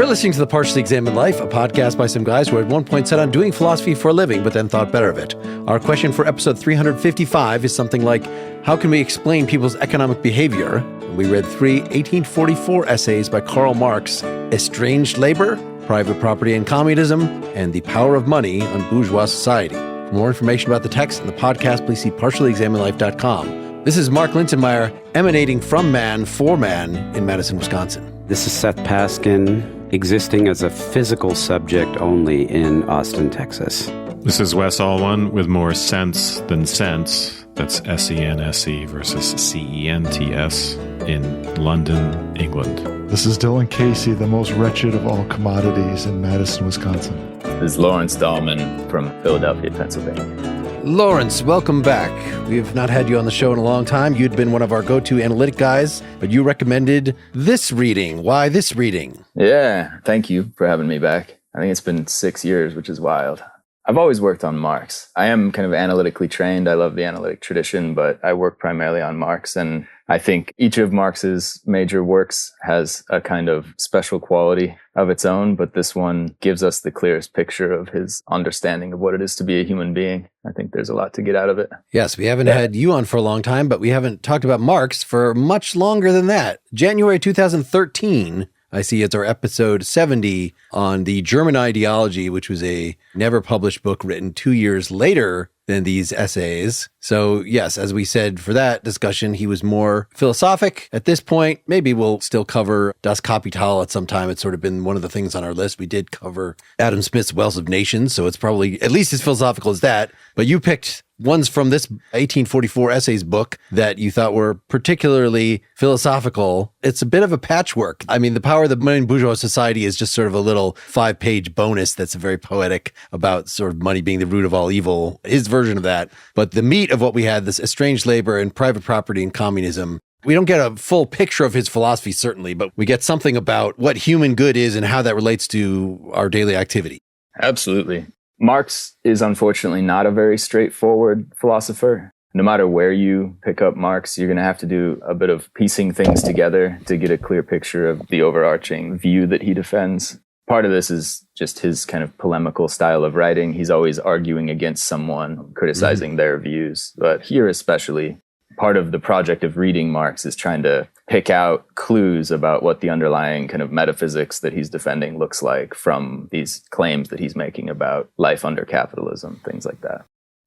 You're listening to The Partially Examined Life, a podcast by some guys who at one point set on doing philosophy for a living, but then thought better of it. Our question for episode 355 is something like, how can we explain people's economic behavior? And we read 3 1844 essays by Karl Marx, Estranged Labor, Private Property and Communism, and The Power of Money on Bourgeois Society. For more information about the text and the podcast, please see partiallyexaminedlife.com. This is Mark Linsenmeyer, emanating from man for man in Madison, Wisconsin. This is Seth Paskin, existing as a physical subject only in Austin, Texas. This is Wes Alwan with more sense than sense. That's S-E-N-S-E versus C-E-N-T-S in London, England. This is Dylan Casey, the most wretched of all commodities in Madison, Wisconsin. This is Lawrence Dallman from Philadelphia, Pennsylvania. Lawrence, welcome back. We have not had you on the show in a long time. You'd been one of our go-to analytic guys, but you recommended this reading. Why this reading? Yeah, thank you for having me back. I think it's been 6 years, which is wild. I've always worked on Marx. I am kind of analytically trained. I love the analytic tradition, but I work primarily on Marx. And I think each of Marx's major works has a kind of special quality of its own, but this one gives us the clearest picture of his understanding of what it is to be a human being. I think there's a lot to get out of it. Yes, we haven't had you on for a long time, but we haven't talked about Marx for much longer than that. January 2013, I see it's our episode 70 on the German ideology, which was a never published book written 2 years later than these essays. So yes, as we said for that discussion, he was more philosophic. At this point, maybe we'll still cover Das Kapital at some time. It's sort of been one of the things on our list. We did cover Adam Smith's Wealth of Nations, so it's probably at least as philosophical as that. But you picked ones from this 1844 essays book that you thought were particularly philosophical. It's a bit of a patchwork. I mean, The Power of the Money in Bourgeois Society is just sort of a little 5-page bonus that's very poetic about sort of money being the root of all evil, his version of that. But the meat of what we had, this estranged labor and private property and communism, we don't get a full picture of his philosophy, certainly, but we get something about what human good is and how that relates to our daily activity. Absolutely. Marx is unfortunately not a very straightforward philosopher. No matter where you pick up Marx, you're going to have to do a bit of piecing things together to get a clear picture of the overarching view that he defends. Part of this is just his kind of polemical style of writing. He's always arguing against someone, criticizing their views. But here especially, part of the project of reading Marx is trying to pick out clues about what the underlying kind of metaphysics that he's defending looks like from these claims that he's making about life under capitalism, things like that.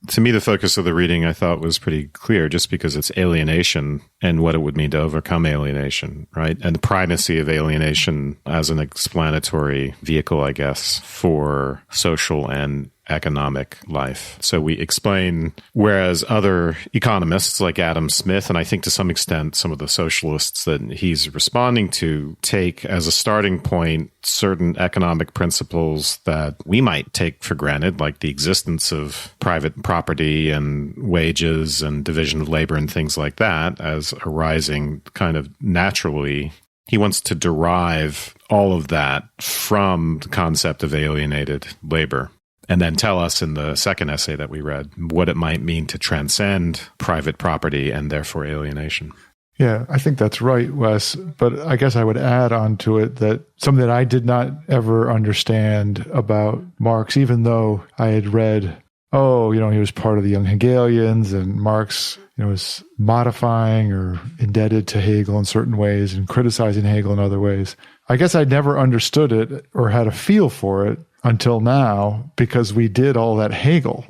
To me, the focus of the reading, I thought, was pretty clear, just because it's alienation and what it would mean to overcome alienation, right? And the primacy of alienation as an explanatory vehicle, I guess, for social and economic life. So we explain, whereas other economists like Adam Smith, and I think to some extent some of the socialists that he's responding to, take as a starting point certain economic principles that we might take for granted, like the existence of private property and wages and division of labor and things like that, as arising kind of naturally. He wants to derive all of that from the concept of alienated labor. And then tell us in the second essay that we read what it might mean to transcend private property and therefore alienation. Yeah, I think that's right, Wes. But I guess I would add on to it that something that I did not ever understand about Marx, even though I had read, he was part of the young Hegelians, and Marx, was modifying or indebted to Hegel in certain ways and criticizing Hegel in other ways. I guess I never understood it or had a feel for it until now, because we did all that Hegel.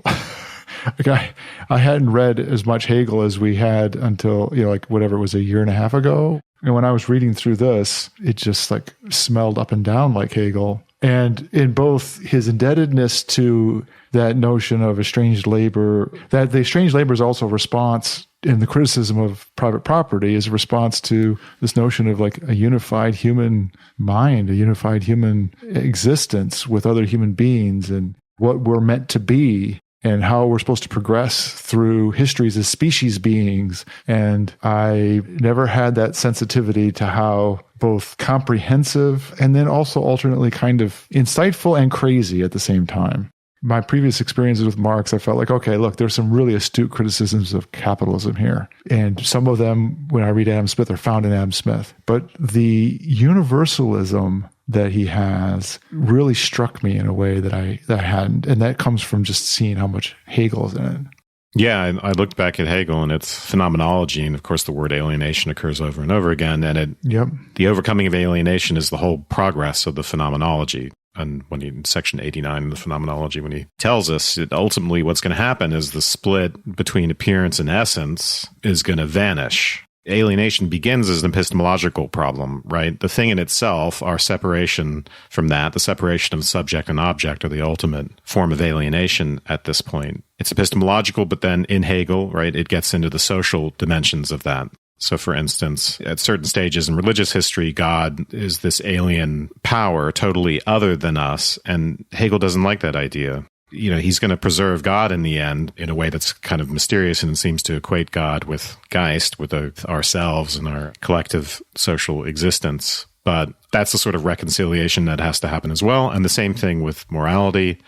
I hadn't read as much Hegel as we had until, whatever it was, a year and a half ago. And when I was reading through this, it just smelled up and down like Hegel. And in both his indebtedness to that notion of estranged labor, that the estranged labor is also a response in the criticism of private property, is a response to this notion of a unified human mind, a unified human existence with other human beings, and what we're meant to be, and how we're supposed to progress through histories as species beings. And I never had that sensitivity to how both comprehensive and then also alternately kind of insightful and crazy at the same time. My previous experiences with Marx, I felt like, okay, look, there's some really astute criticisms of capitalism here. And some of them, when I read Adam Smith, are found in Adam Smith. But the universalism that he has really struck me in a way that I hadn't. And that comes from just seeing how much Hegel is in it. Yeah, I looked back at Hegel and its phenomenology, and of course the word alienation occurs over and over again, and the overcoming of alienation is the whole progress of the phenomenology. And when in section 89 of the phenomenology, when he tells us that ultimately what's going to happen is the split between appearance and essence is going to vanish. Alienation begins as an epistemological problem, right? The thing in itself, our separation from that, the separation of subject and object, are the ultimate form of alienation at this point. It's epistemological, but then in Hegel, right, it gets into the social dimensions of that. So, for instance, at certain stages in religious history, God is this alien power, totally other than us, and Hegel doesn't like that idea. You know, he's going to preserve God in the end in a way that's kind of mysterious and seems to equate God with Geist, with ourselves and our collective social existence. But that's the sort of reconciliation that has to happen as well. And the same thing with morality,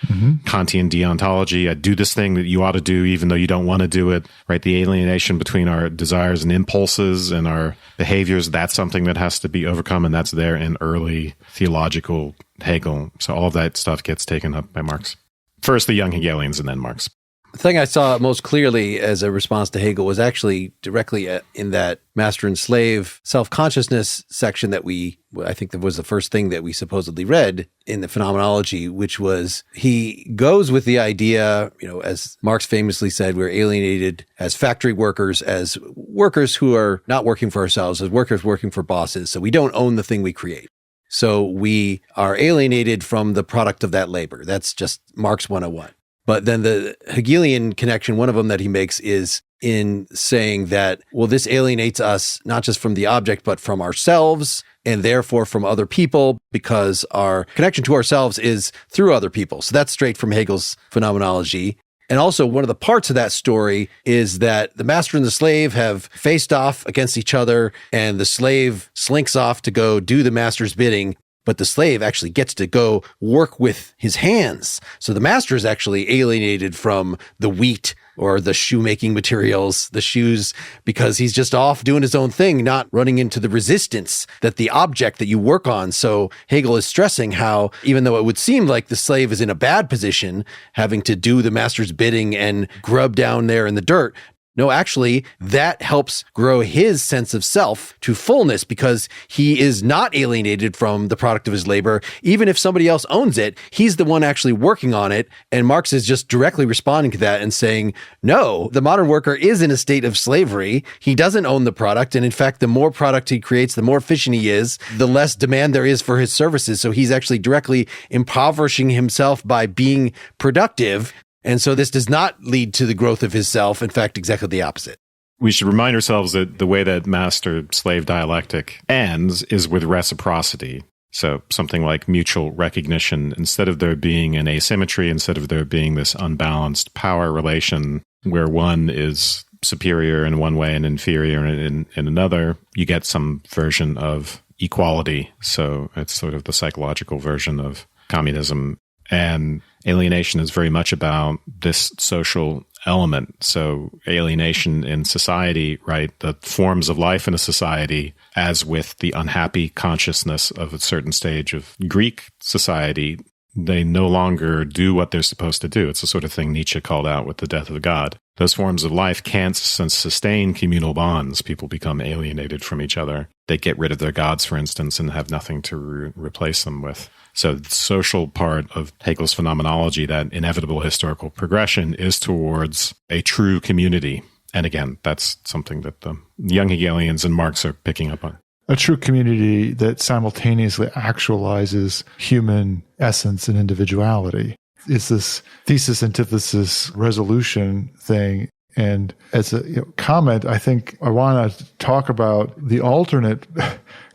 Kantian deontology. I do this thing that you ought to do even though you don't want to do it, right? The alienation between our desires and impulses and our behaviors, that's something that has to be overcome, and that's there in early theological Hegel. So all of that stuff gets taken up by Marx. First the young Hegelians and then Marx. The thing I saw most clearly as a response to Hegel was actually directly in that master and slave self-consciousness section that I think that was the first thing that we supposedly read in the phenomenology, which was he goes with the idea, you know, as Marx famously said, we're alienated as factory workers, as workers who are not working for ourselves, as workers working for bosses. So we don't own the thing we create. So we are alienated from the product of that labor. That's just Marx 101. But then the Hegelian connection, one of them that he makes is in saying that, well, this alienates us not just from the object, but from ourselves and therefore from other people, because our connection to ourselves is through other people. So that's straight from Hegel's phenomenology. And also one of the parts of that story is that the master and the slave have faced off against each other, and the slave slinks off to go do the master's bidding, but the slave actually gets to go work with his hands. So the master is actually alienated from the wheat or the shoemaking materials, the shoes, because he's just off doing his own thing, not running into the resistance that the object that you work on. So Hegel is stressing how, even though it would seem like the slave is in a bad position, having to do the master's bidding and grub down there in the dirt, no, actually, that helps grow his sense of self to fullness because he is not alienated from the product of his labor. Even if somebody else owns it, he's the one actually working on it. And Marx is just directly responding to that and saying, no, the modern worker is in a state of slavery. He doesn't own the product. And in fact, the more product he creates, the more efficient he is, the less demand there is for his services. So he's actually directly impoverishing himself by being productive. And so this does not lead to the growth of his self. In fact, exactly the opposite. We should remind ourselves that the way that master-slave dialectic ends is with reciprocity. So something like mutual recognition. Instead of there being an asymmetry, instead of there being this unbalanced power relation where one is superior in one way and inferior in another, you get some version of equality. So it's sort of the psychological version of communism. And alienation is very much about this social element. So alienation in society, right? The forms of life in a society, as with the unhappy consciousness of a certain stage of Greek society, they no longer do what they're supposed to do. It's the sort of thing Nietzsche called out with the death of God. Those forms of life can't sustain communal bonds. People become alienated from each other. They get rid of their gods, for instance, and have nothing to replace them with. So the social part of Hegel's phenomenology, that inevitable historical progression, is towards a true community. And again, that's something that the young Hegelians and Marx are picking up on. A true community that simultaneously actualizes human essence and individuality. It's this thesis, antithesis, resolution thing. And as a comment, I think I want to talk about the alternate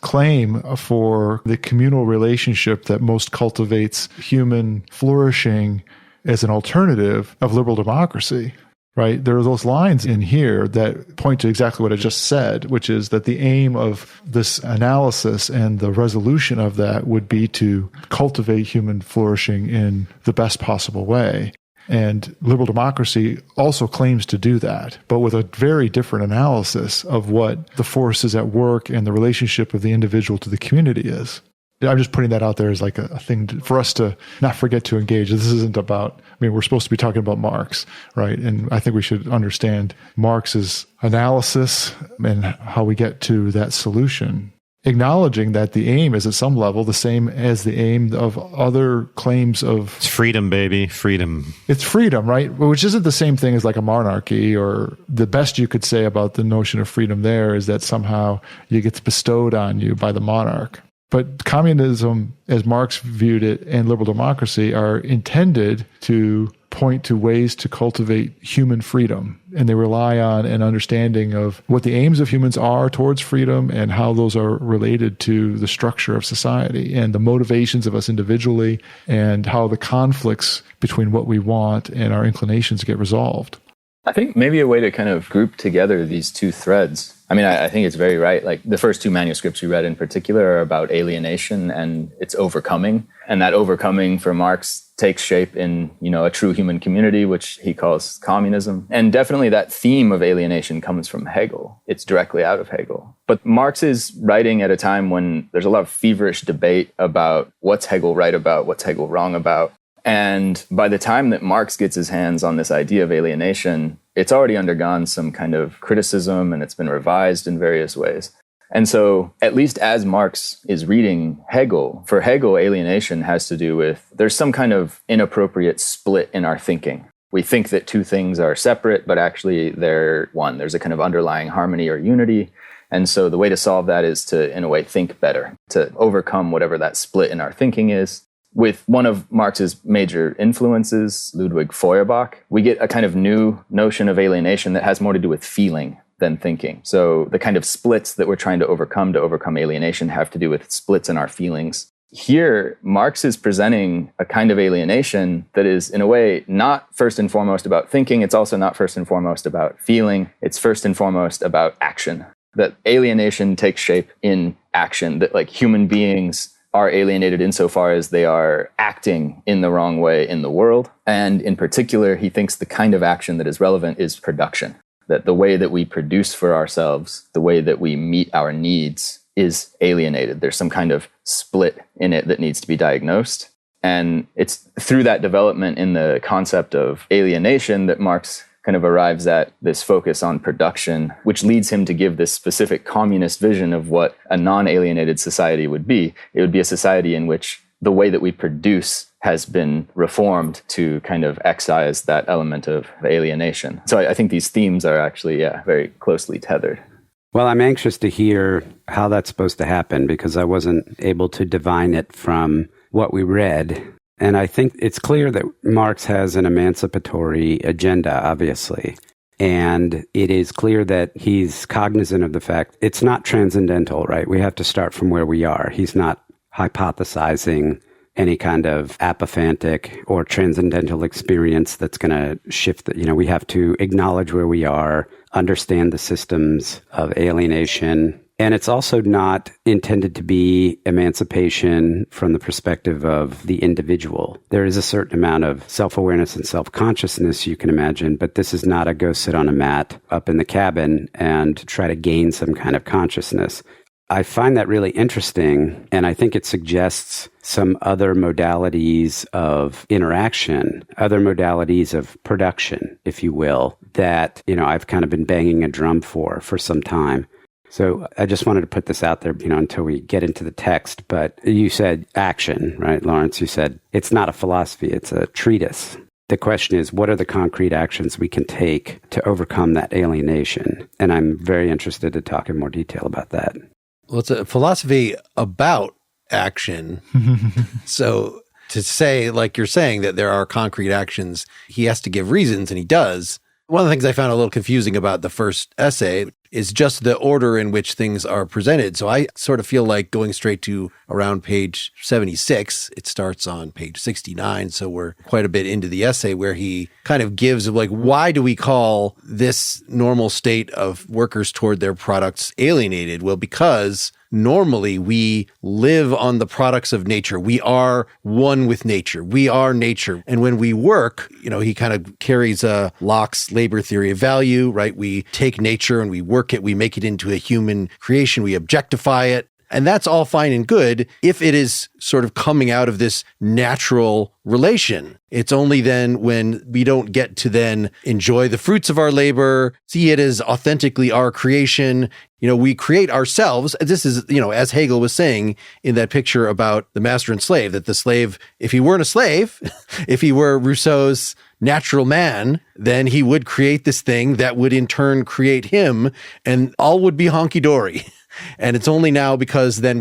claim for the communal relationship that most cultivates human flourishing as an alternative of liberal democracy, right? There are those lines in here that point to exactly what I just said, which is that the aim of this analysis and the resolution of that would be to cultivate human flourishing in the best possible way. And liberal democracy also claims to do that, but with a very different analysis of what the forces at work and the relationship of the individual to the community is. I'm just putting that out there as like a thing for us to not forget to engage. This isn't about, we're supposed to be talking about Marx, right? And I think we should understand Marx's analysis and how we get to that solution, acknowledging that the aim is at some level the same as the aim of other claims of... It's freedom, baby, freedom. It's freedom, right? Which isn't the same thing as like a monarchy, or the best you could say about the notion of freedom there is that somehow it gets bestowed on you by the monarch. But communism, as Marx viewed it, and liberal democracy are intended to point to ways to cultivate human freedom. And they rely on an understanding of what the aims of humans are towards freedom and how those are related to the structure of society and the motivations of us individually and how the conflicts between what we want and our inclinations get resolved. I think maybe a way to kind of group together these two threads. I think it's very right. Like the first two manuscripts you read in particular are about alienation and its overcoming. And that overcoming for Marx takes shape in, a true human community, which he calls communism. And definitely that theme of alienation comes from Hegel. It's directly out of Hegel. But Marx is writing at a time when there's a lot of feverish debate about what's Hegel right about, what's Hegel wrong about. And by the time that Marx gets his hands on this idea of alienation, it's already undergone some kind of criticism and it's been revised in various ways. And so, at least as Marx is reading Hegel, for Hegel, alienation has to do with there's some kind of inappropriate split in our thinking. We think that two things are separate, but actually they're one. There's a kind of underlying harmony or unity. And so the way to solve that is to, in a way, think better, to overcome whatever that split in our thinking is. With one of Marx's major influences, Ludwig Feuerbach, we get a kind of new notion of alienation that has more to do with feeling than thinking. So the kind of splits that we're trying to overcome alienation have to do with splits in our feelings. Here, Marx is presenting a kind of alienation that is, in a way, not first and foremost about thinking. It's also not first and foremost about feeling. It's first and foremost about action. That alienation takes shape in action, that like human beings are alienated insofar as they are acting in the wrong way in the world. And in particular, he thinks the kind of action that is relevant is production. That the way that we produce for ourselves, the way that we meet our needs is alienated. There's some kind of split in it that needs to be diagnosed. And it's through that development in the concept of alienation that Marx kind of arrives at this focus on production, which leads him to give this specific communist vision of what a non-alienated society would be. It would be a society in which the way that we produce has been reformed to kind of excise that element of alienation. So I think these themes are actually, very closely tethered. Well, I'm anxious to hear how that's supposed to happen because I wasn't able to divine it from what we read. And I think it's clear that Marx has an emancipatory agenda, obviously. And it is clear that he's cognizant of the fact it's not transcendental, right? We have to start from where we are. He's not hypothesizing any kind of apophantic or transcendental experience that's going to shift. We have to acknowledge where we are, understand the systems of alienation. And it's also not intended to be emancipation from the perspective of the individual. There is a certain amount of self-awareness and self-consciousness you can imagine, but this is not a go sit on a mat up in the cabin and try to gain some kind of consciousness. I find that really interesting, and I think it suggests some other modalities of interaction, other modalities of production, if you will, that, I've kind of been banging a drum for some time. So I just wanted to put this out there, until we get into the text. But you said action, right, Lawrence? You said it's not a philosophy, it's a treatise. The question is, what are the concrete actions we can take to overcome that alienation? And I'm very interested to talk in more detail about that. Well, it's a philosophy about action. So to say, like you're saying, that there are concrete actions, he has to give reasons, and he does. One of the things I found a little confusing about the first essay is just the order in which things are presented. So I sort of feel like going straight to around page 76. It starts on page 69. So we're quite a bit into the essay where he kind of gives like, why do we call this normal state of workers toward their products alienated? Well, because normally we live on the products of nature. We are one with nature. We are nature. And when we work, he kind of carries Locke's labor theory of value, right? We take nature and we work it. We make it into a human creation. We objectify it. And that's all fine and good if it is sort of coming out of this natural relation. It's only then when we don't get to then enjoy the fruits of our labor, see it as authentically our creation. We create ourselves. This is, as Hegel was saying in that picture about the master and slave, that the slave, if he weren't a slave, if he were Rousseau's natural man, then he would create this thing that would in turn create him, and all would be honky-dory. And it's only now because then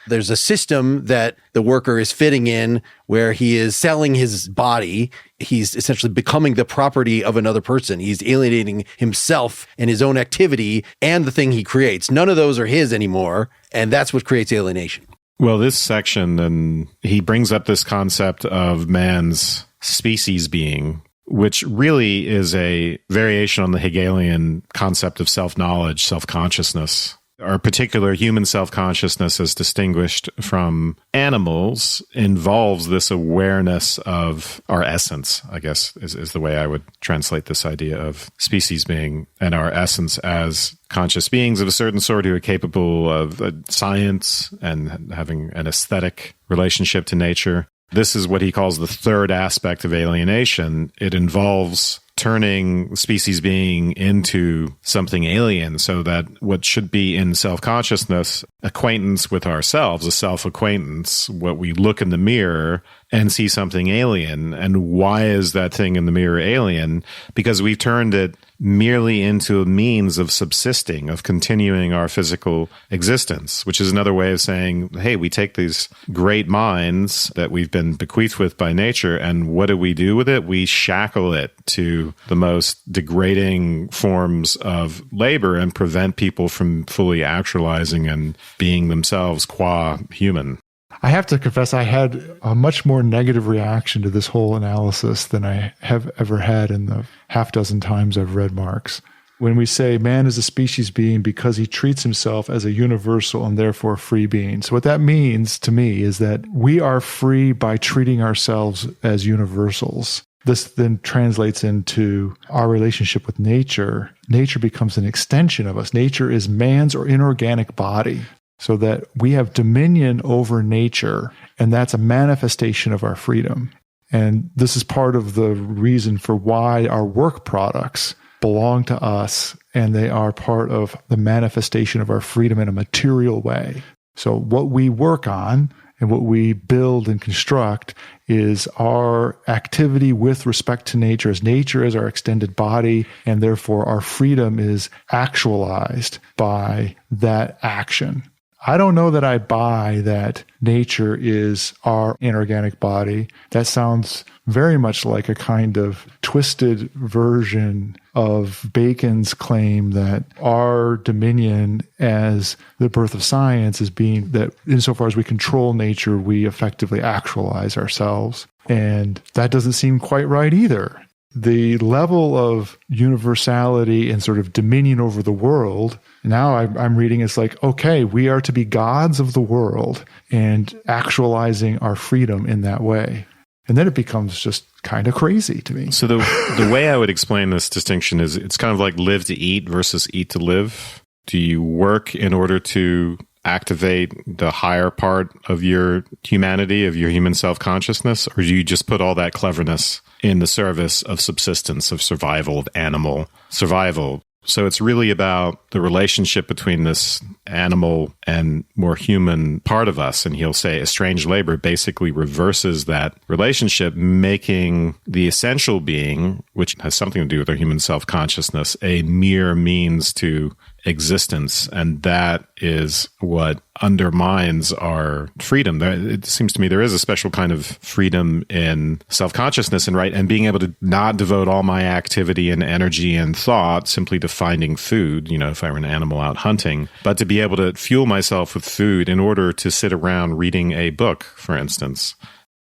there's a system that the worker is fitting in where he is selling his body. He's essentially becoming the property of another person. He's alienating himself and his own activity and the thing he creates. None of those are his anymore. And that's what creates alienation. Well, this section, and he brings up this concept of man's species being, which really is a variation on the Hegelian concept of self-knowledge, self-consciousness. Our particular human self-consciousness, as distinguished from animals, involves this awareness of our essence, I guess, is the way I would translate this idea of species being, and our essence as conscious beings of a certain sort who are capable of science and having an aesthetic relationship to nature. This is what he calls the third aspect of alienation. It involves turning species being into something alien, so that what should be in self-consciousness, acquaintance with ourselves, a self-acquaintance, what we look in the mirror and see something alien. And why is that thing in the mirror alien? Because we've turned it merely into a means of subsisting, of continuing our physical existence, which is another way of saying, hey, we take these great minds that we've been bequeathed with by nature, and what do we do with it? We shackle it to the most degrading forms of labor and prevent people from fully actualizing and being themselves qua human. I have to confess, I had a much more negative reaction to this whole analysis than I have ever had in the half dozen times I've read Marx. When we say man is a species being because he treats himself as a universal and therefore free being. So what that means to me is that we are free by treating ourselves as universals. This then translates into our relationship with nature. Nature becomes an extension of us. Nature is man's or inorganic body, so that we have dominion over nature, and that's a manifestation of our freedom. And this is part of the reason for why our work products belong to us, and they are part of the manifestation of our freedom in a material way. So what we work on and what we build and construct is our activity with respect to nature, as nature is our extended body, and therefore our freedom is actualized by that action. I don't know that I buy that nature is our inorganic body. That sounds very much like a kind of twisted version of Bacon's claim that our dominion as the birth of science is being that insofar as we control nature, we effectively actualize ourselves. And that doesn't seem quite right either. The level of universality and sort of dominion over the world, now I'm reading it's like, okay, we are to be gods of the world and actualizing our freedom in that way. And then it becomes just kind of crazy to me. So the way I would explain this distinction is it's kind of like live to eat versus eat to live. Do you work in order to activate the higher part of your humanity, of your human self-consciousness, or do you just put all that cleverness in the service of subsistence, of survival, of animal survival? So it's really about the relationship between this animal and more human part of us. And he'll say estranged labor basically reverses that relationship, making the essential being, which has something to do with our human self-consciousness, a mere means to existence. And that is what undermines our freedom. It seems to me there is a special kind of freedom in self-consciousness and being able to not devote all my activity and energy and thought simply to finding food, if I were an animal out hunting, but to be able to fuel myself with food in order to sit around reading a book, for instance.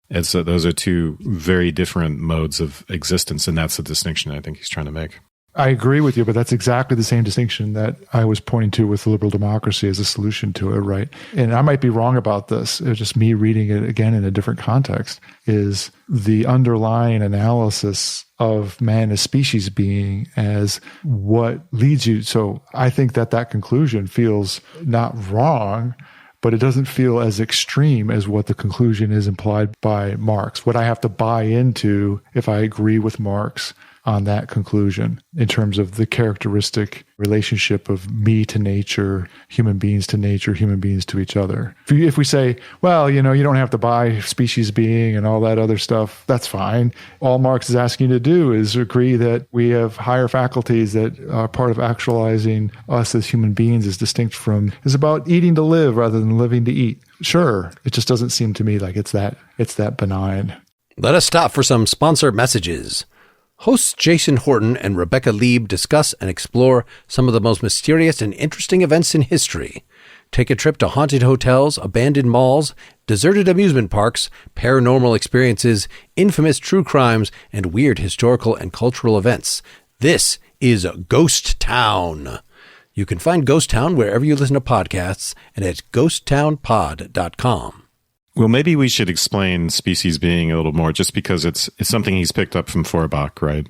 And so those are two very different modes of existence, and that's the distinction I think he's trying to make. I agree with you, but that's exactly the same distinction that I was pointing to with liberal democracy as a solution to it, right? And I might be wrong about this. It's just me reading it again in a different context, is the underlying analysis of man as species being as what leads you. So I think that conclusion feels not wrong, but it doesn't feel as extreme as what the conclusion is implied by Marx. What I have to buy into if I agree with Marx on that conclusion in terms of the characteristic relationship of me to nature, human beings to each other. If we say, well, you don't have to buy species being and all that other stuff, that's fine. All Marx is asking you to do is agree that we have higher faculties that are part of actualizing us as human beings is about eating to live rather than living to eat. Sure. It just doesn't seem to me like it's that benign. Let us stop for some sponsor messages. Hosts Jason Horton and Rebecca Lieb discuss and explore some of the most mysterious and interesting events in history. Take a trip to haunted hotels, abandoned malls, deserted amusement parks, paranormal experiences, infamous true crimes, and weird historical and cultural events. This is Ghost Town. You can find Ghost Town wherever you listen to podcasts and at ghosttownpod.com. Well, maybe we should explain species being a little more, just because it's something he's picked up from Feuerbach, right?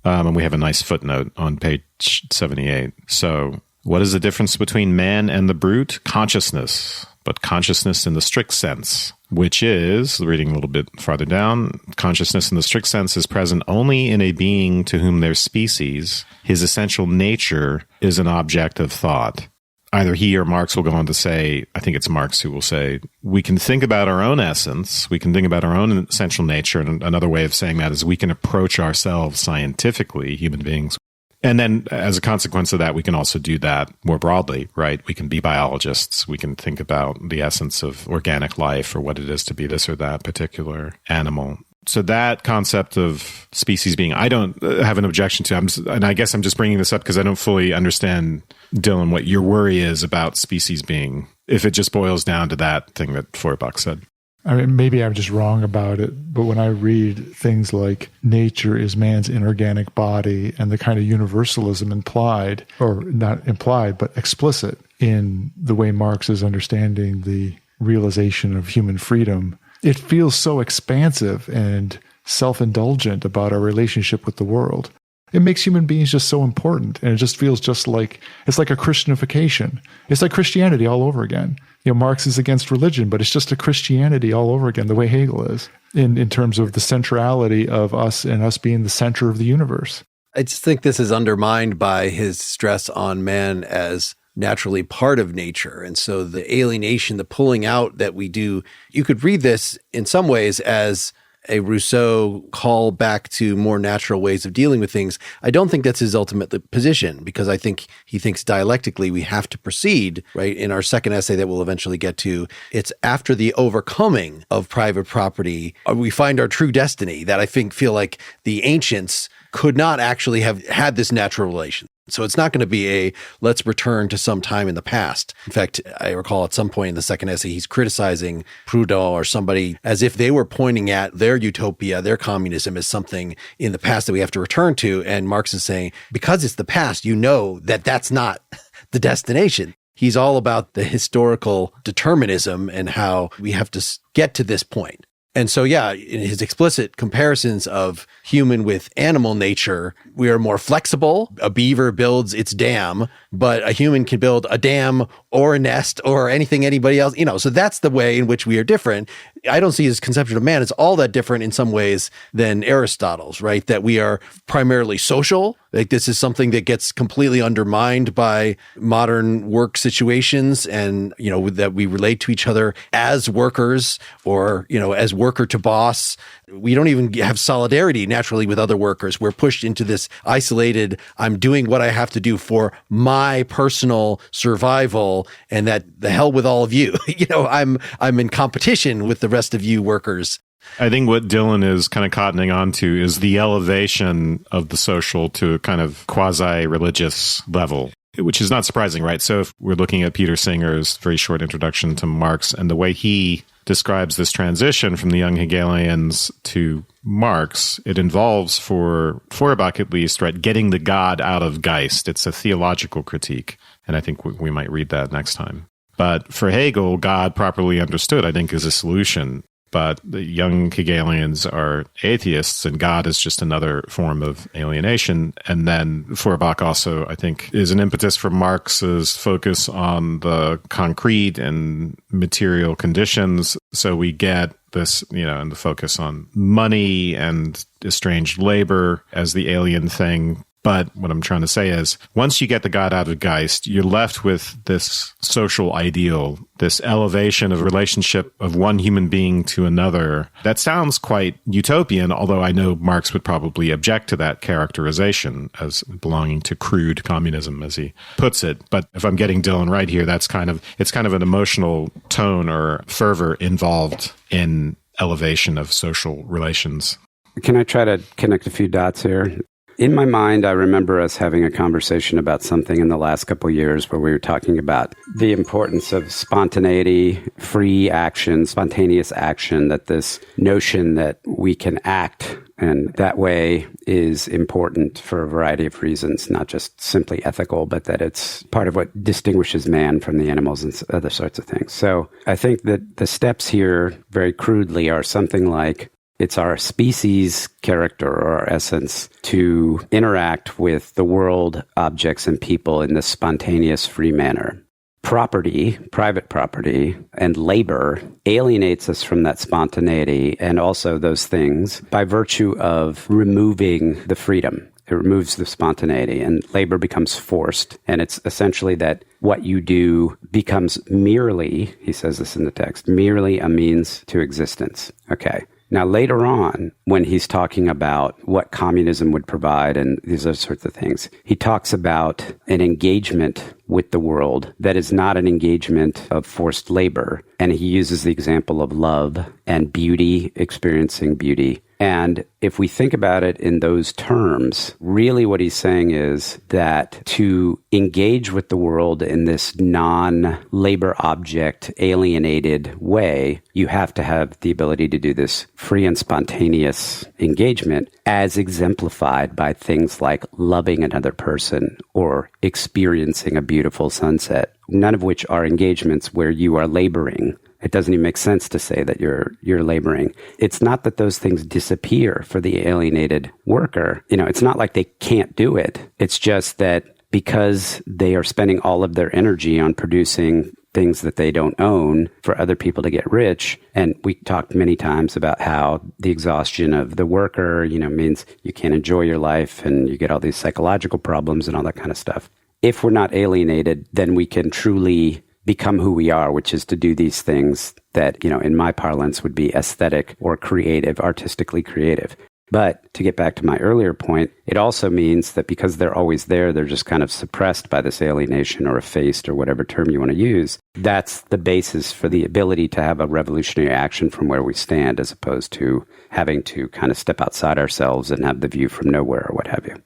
And we have a nice footnote on page 78. So what is the difference between man and the brute? Consciousness, but consciousness in the strict sense, which is, reading a little bit farther down, consciousness in the strict sense is present only in a being to whom their species, his essential nature, is an object of thought. Either he or Marx will go on to say, I think it's Marx who will say, we can think about our own essence, we can think about our own essential nature, and another way of saying that is we can approach ourselves scientifically, human beings. And then as a consequence of that, we can also do that more broadly, right? We can be biologists, we can think about the essence of organic life or what it is to be this or that particular animal. So that concept of species being, I don't have an objection to, and I guess I'm just bringing this up because I don't fully understand, Dylan, what your worry is about species being, if it just boils down to that thing that Feuerbach said. I mean, maybe I'm just wrong about it, but when I read things like nature is man's inorganic body and the kind of universalism implied, or not implied, but explicit in the way Marx is understanding the realization of human freedom, it feels so expansive and self-indulgent about our relationship with the world. It makes human beings just so important, and it just feels just like, it's like a Christianification. It's like Christianity all over again. Marx is against religion, but it's just a Christianity all over again, the way Hegel is, in terms of the centrality of us and us being the center of the universe. I just think this is undermined by his stress on man as naturally part of nature. And so the alienation, the pulling out that we do, you could read this in some ways as a Rousseau call back to more natural ways of dealing with things. I don't think that's his ultimate position, because I think he thinks dialectically we have to proceed, right? In our second essay that we'll eventually get to, it's after the overcoming of private property, we find our true destiny, that I feel like the ancients could not actually have had this natural relation. So it's not going to be let's return to some time in the past. In fact, I recall at some point in the second essay, he's criticizing Proudhon or somebody as if they were pointing at their utopia, their communism as something in the past that we have to return to. And Marx is saying, because it's the past, that that's not the destination. He's all about the historical determinism and how we have to get to this point. And so, yeah, in his explicit comparisons of human with animal nature, we are more flexible. A beaver builds its dam, but a human can build a dam or a nest or anything anybody else, so that's the way in which we are different. I don't see his conception of man as all that different in some ways than Aristotle's, right? That we are primarily social. Like this is something that gets completely undermined by modern work situations, and, that we relate to each other as workers or, as worker to boss. We don't even have solidarity naturally with other workers. We're pushed into this isolated, I'm doing what I have to do for my personal survival, and that the hell with all of you. I'm in competition with the rest of you workers. I think what Dylan is kind of cottoning onto is the elevation of the social to a kind of quasi-religious level, which is not surprising, right? So if we're looking at Peter Singer's very short introduction to Marx and the way he describes this transition from the young Hegelians to Marx, it involves, for Feuerbach at least, right, getting the God out of Geist. It's a theological critique, and I think we might read that next time. But for Hegel, God properly understood, I think, is a solution. But the young Hegelians are atheists, and God is just another form of alienation. And then Feuerbach also, I think, is an impetus for Marx's focus on the concrete and material conditions. So we get this, and the focus on money and estranged labor as the alien thing. But what I'm trying to say is, once you get the God out of Geist, you're left with this social ideal, this elevation of relationship of one human being to another. That sounds quite utopian, although I know Marx would probably object to that characterization as belonging to crude communism, as he puts it. But if I'm getting Dylan right here, it's kind of an emotional tone or fervor involved in elevation of social relations. Can I try to connect a few dots here? In my mind, I remember us having a conversation about something in the last couple of years where we were talking about the importance of spontaneity, free action, spontaneous action, that this notion that we can act and that way is important for a variety of reasons, not just simply ethical, but that it's part of what distinguishes man from the animals and other sorts of things. So I think that the steps here, very crudely, are something like, it's our species character or our essence to interact with the world, objects, and people in this spontaneous, free manner. Property, private property, and labor alienates us from that spontaneity and also those things by virtue of removing the freedom. It removes the spontaneity, and labor becomes forced. And it's essentially that what you do becomes merely, he says this in the text, merely a means to existence. Okay. Now, later on, when he's talking about what communism would provide and these other sorts of things, he talks about an engagement with the world that is not an engagement of forced labor. And he uses the example of love and beauty, experiencing beauty. And if we think about it in those terms, really what he's saying is that to engage with the world in this non-labor object alienated way, you have to have the ability to do this free and spontaneous engagement as exemplified by things like loving another person or experiencing a beautiful sunset, none of which are engagements where you are laboring. It doesn't even make sense to say that you're laboring. It's not that those things disappear for the alienated worker. It's not like they can't do it. It's just that because they are spending all of their energy on producing things that they don't own for other people to get rich. And we talked many times about how the exhaustion of the worker, means you can't enjoy your life and you get all these psychological problems and all that kind of stuff. If we're not alienated, then we can truly become who we are, which is to do these things that, in my parlance would be aesthetic or creative, artistically creative. But to get back to my earlier point, it also means that because they're always there, they're just kind of suppressed by this alienation or effaced or whatever term you want to use. That's the basis for the ability to have a revolutionary action from where we stand, as opposed to having to kind of step outside ourselves and have the view from nowhere or what have you.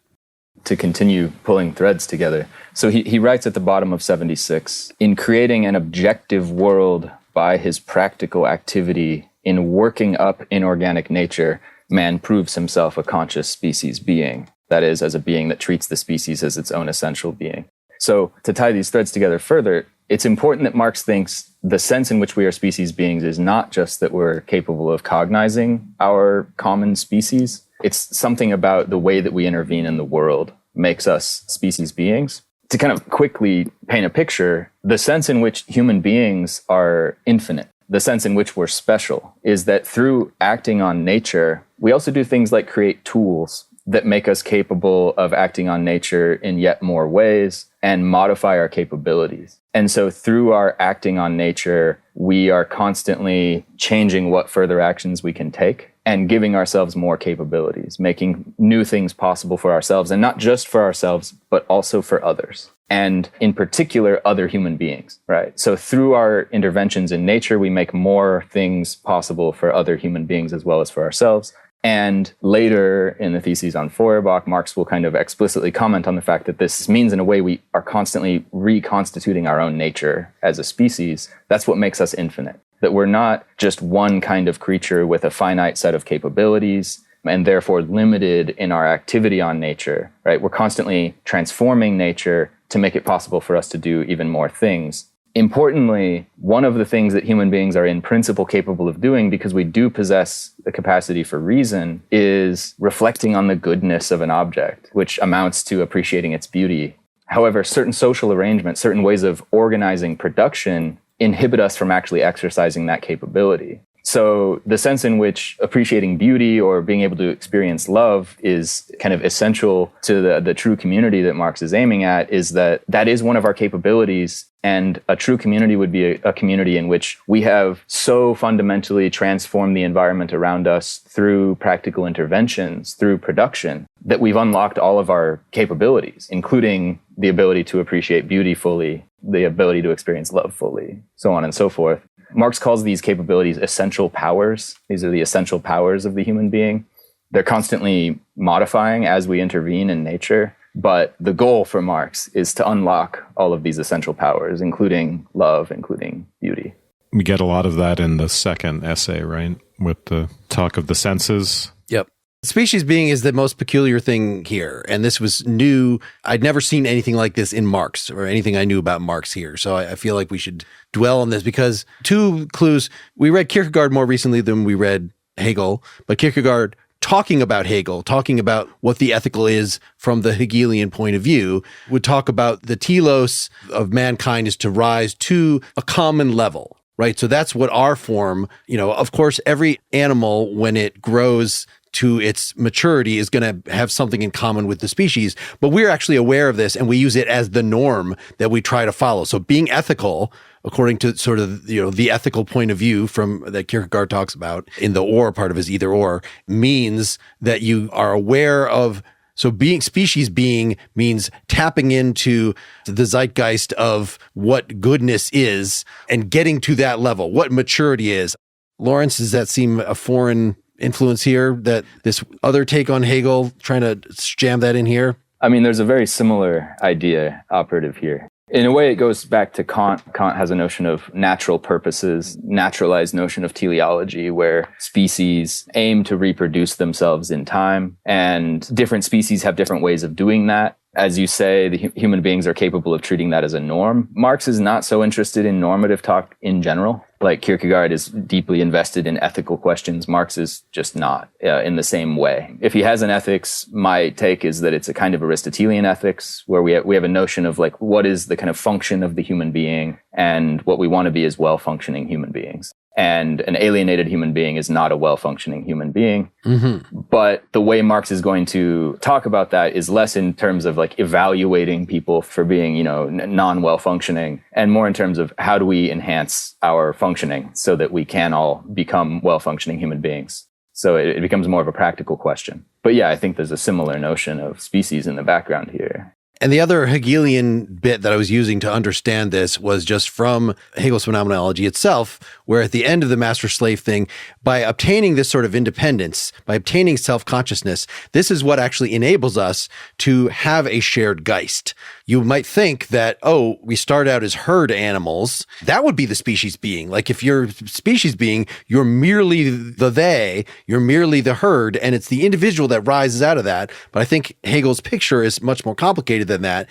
To continue pulling threads together. So he writes at the bottom of 76, in creating an objective world by his practical activity in working up inorganic nature, man proves himself a conscious species being. That is, as a being that treats the species as its own essential being. So to tie these threads together further, it's important that Marx thinks the sense in which we are species beings is not just that we're capable of cognizing our common species. It's something about the way that we intervene in the world makes us species beings. To kind of quickly paint a picture, the sense in which human beings are infinite, the sense in which we're special, is that through acting on nature, we also do things like create tools that make us capable of acting on nature in yet more ways and modify our capabilities. And so through our acting on nature, we are constantly changing what further actions we can take and giving ourselves more capabilities, making new things possible for ourselves, and not just for ourselves, but also for others. And in particular, other human beings, right? So through our interventions in nature, we make more things possible for other human beings as well as for ourselves. And later in the theses on Feuerbach, Marx will kind of explicitly comment on the fact that this means in a way we are constantly reconstituting our own nature as a species. That's what makes us infinite. That we're not just one kind of creature with a finite set of capabilities and therefore limited in our activity on nature, right? We're constantly transforming nature to make it possible for us to do even more things. Importantly, one of the things that human beings are in principle capable of doing, because we do possess the capacity for reason, is reflecting on the goodness of an object, which amounts to appreciating its beauty. However, certain social arrangements, certain ways of organizing production inhibit us from actually exercising that capability. So the sense in which appreciating beauty or being able to experience love is kind of essential to the true community that Marx is aiming at is that is one of our capabilities. And a true community would be a community in which we have so fundamentally transformed the environment around us through practical interventions, through production, that we've unlocked all of our capabilities, including the ability to appreciate beauty fully, the ability to experience love fully, so on and so forth. Marx calls these capabilities essential powers. These are the essential powers of the human being. They're constantly modifying as we intervene in nature. But the goal for Marx is to unlock all of these essential powers, including love, including beauty. We get a lot of that in the second essay, right? With the talk of the senses. Yep. Species being is the most peculiar thing here. And this was new. I'd never seen anything like this in Marx or anything I knew about Marx here. So I feel like we should dwell on this because two clues. We read Kierkegaard more recently than we read Hegel, but Kierkegaard talking about Hegel, talking about what the ethical is from the Hegelian point of view, would talk about the telos of mankind is to rise to a common level, right? So that's what our form, of course, every animal, when it grows to its maturity, is going to have something in common with the species, but we're actually aware of this and we use it as the norm that we try to follow. So being ethical, according to sort of, the ethical point of view from that Kierkegaard talks about in the or part of his either or, means that you are aware of. So being species being means tapping into the zeitgeist of what goodness is and getting to that level, what maturity is. Lawrence, does that seem a foreign influence here, that this other take on Hegel, trying to jam that in here? I mean, there's a very similar idea operative here. In a way, it goes back to Kant. Kant has a notion of natural purposes, naturalized notion of teleology, where species aim to reproduce themselves in time, and different species have different ways of doing that. As you say, the human beings are capable of treating that as a norm. Marx is not so interested in normative talk in general. Like Kierkegaard is deeply invested in ethical questions. Marx is just not in the same way. If he has an ethics, my take is that it's a kind of Aristotelian ethics, where we have a notion of like what is the kind of function of the human being, and what we want to be as well-functioning human beings. And an alienated human being is not a well-functioning human being. Mm-hmm. But the way Marx is going to talk about that is less in terms of like evaluating people for being, non-well-functioning, and more in terms of how do we enhance our functioning so that we can all become well-functioning human beings. So it becomes more of a practical question. But yeah, I think there's a similar notion of species in the background here. And the other Hegelian bit that I was using to understand this was just from Hegel's phenomenology itself, where at the end of the master-slave thing, by obtaining this sort of independence, by obtaining self-consciousness, this is what actually enables us to have a shared Geist. You might think that, we start out as herd animals. That would be the species being. Like if you're species being, you're merely the they, you're merely the herd, and it's the individual that rises out of that. But I think Hegel's picture is much more complicated than that,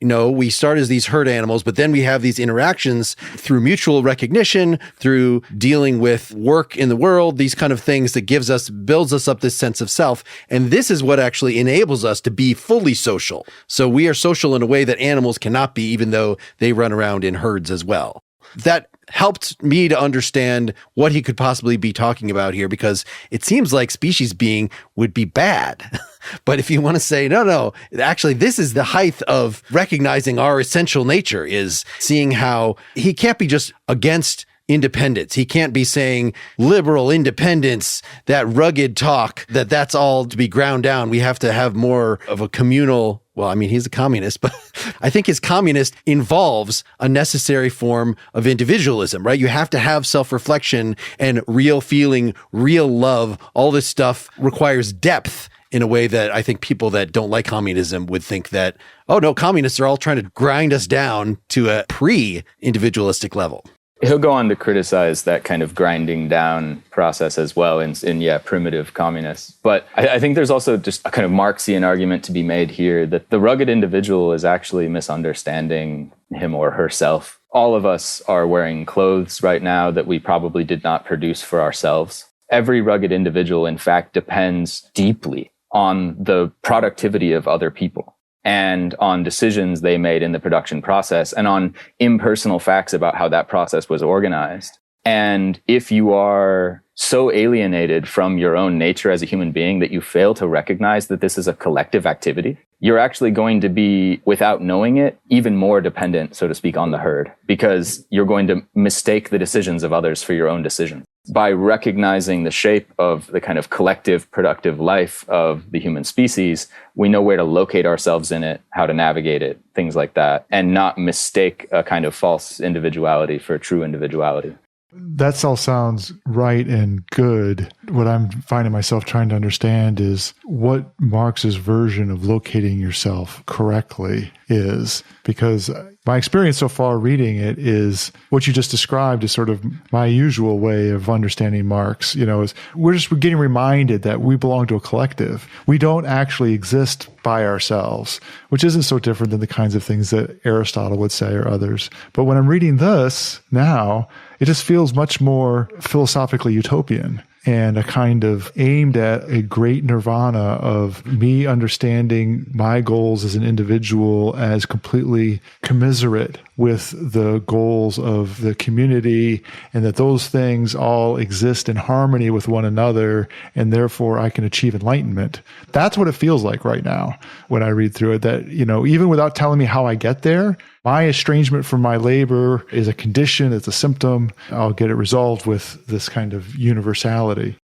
we start as these herd animals, but then we have these interactions through mutual recognition, through dealing with work in the world, these kind of things that builds us up this sense of self. And this is what actually enables us to be fully social. So we are social in a way that animals cannot be, even though they run around in herds as well. That helped me to understand what he could possibly be talking about here, because it seems like species being would be bad. But if you want to say, no, actually, this is the height of recognizing our essential nature, is seeing how he can't be just against independence. He can't be saying liberal independence, that rugged talk, that's all to be ground down. We have to have more of a communal. Well, I mean, he's a communist, but I think his communist involves a necessary form of individualism, right? You have to have self-reflection and real feeling, real love. All this stuff requires depth in a way that I think people that don't like communism would think that, communists are all trying to grind us down to a pre-individualistic level. He'll go on to criticize that kind of grinding down process as well in primitive communists. But I think there's also just a kind of Marxian argument to be made here that the rugged individual is actually misunderstanding him or herself. All of us are wearing clothes right now that we probably did not produce for ourselves. Every rugged individual, in fact, depends deeply on the productivity of other people and on decisions they made in the production process and on impersonal facts about how that process was organized. And if you are so alienated from your own nature as a human being that you fail to recognize that this is a collective activity, you're actually going to be, without knowing it, even more dependent, so to speak, on the herd, because you're going to mistake the decisions of others for your own decisions. By recognizing the shape of the kind of collective productive life of the human species, we know where to locate ourselves in it, how to navigate it, things like that, and not mistake a kind of false individuality for true individuality. That all sounds right and good. What I'm finding myself trying to understand is what Marx's version of locating yourself correctly is, because my experience so far reading it is what you just described is sort of my usual way of understanding Marx. Is we're getting reminded that we belong to a collective. We don't actually exist by ourselves, which isn't so different than the kinds of things that Aristotle would say or others. But when I'm reading this now, it just feels much more philosophically utopian and a kind of aimed at a great nirvana of me understanding my goals as an individual as completely commiserate with the goals of the community, and that those things all exist in harmony with one another, and therefore I can achieve enlightenment. That's what it feels like right now when I read through it, that, even without telling me how I get there, my estrangement from my labor is a condition, it's a symptom. I'll get it resolved with this kind of universality.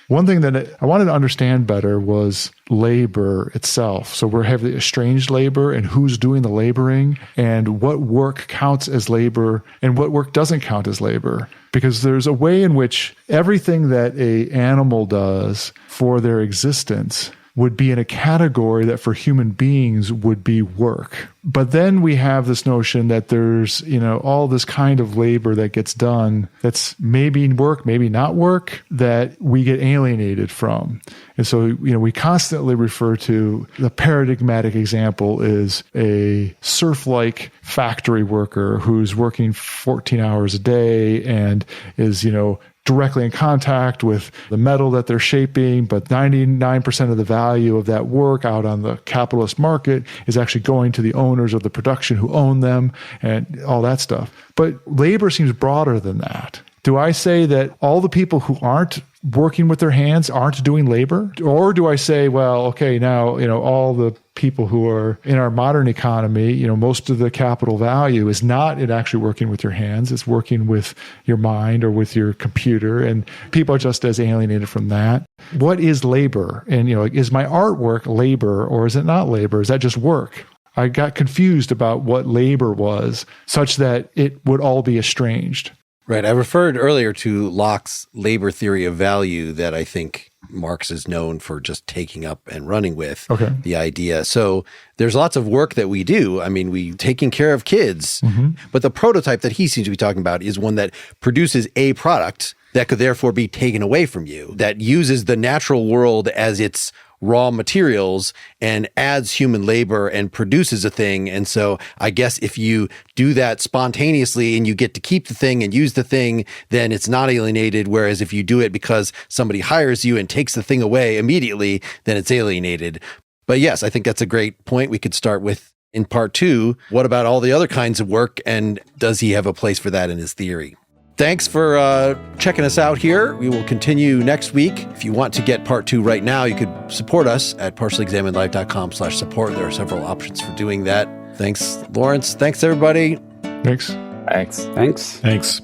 One thing that I wanted to understand better was labor itself. So we have the estranged labor and who's doing the laboring and what work counts as labor and what work doesn't count as labor. Because there's a way in which everything that an animal does for their existence would be in a category that for human beings would be work. But then we have this notion that there's, all this kind of labor that gets done that's maybe work, maybe not work, that we get alienated from. And so, we constantly refer to the paradigmatic example is a serf-like factory worker who's working 14 hours a day and is, directly in contact with the metal that they're shaping, but 99% of the value of that work out on the capitalist market is actually going to the owners of the production who own them and all that stuff. But labor seems broader than that. Do I say that all the people who aren't working with their hands aren't doing labor? Or do I say, well, okay, now, all the people who are in our modern economy, most of the capital value is not in actually working with your hands. It's working with your mind or with your computer. And people are just as alienated from that. What is labor? And, is my artwork labor or is it not labor? Is that just work? I got confused about what labor was such that it would all be estranged. Right. I referred earlier to Locke's labor theory of value that I think Marx is known for just taking up and running with the idea. So there's lots of work that we do. I mean, we taking care of kids, but the prototype that he seems to be talking about is one that produces a product that could therefore be taken away from you, that uses the natural world as its raw materials and adds human labor and produces a thing. And so I guess if you do that spontaneously and you get to keep the thing and use the thing, then it's not alienated. Whereas if you do it because somebody hires you and takes the thing away immediately, then it's alienated. But yes, I think that's a great point we could start with in part 2. What about all the other kinds of work? And does he have a place for that in his theory? Thanks for checking us out here. We will continue next week. If you want to get part 2 right now, you could support us at partiallyexaminedlife.com/support. There are several options for doing that. Thanks, Lawrence. Thanks, everybody. Thanks. Thanks. Thanks. Thanks.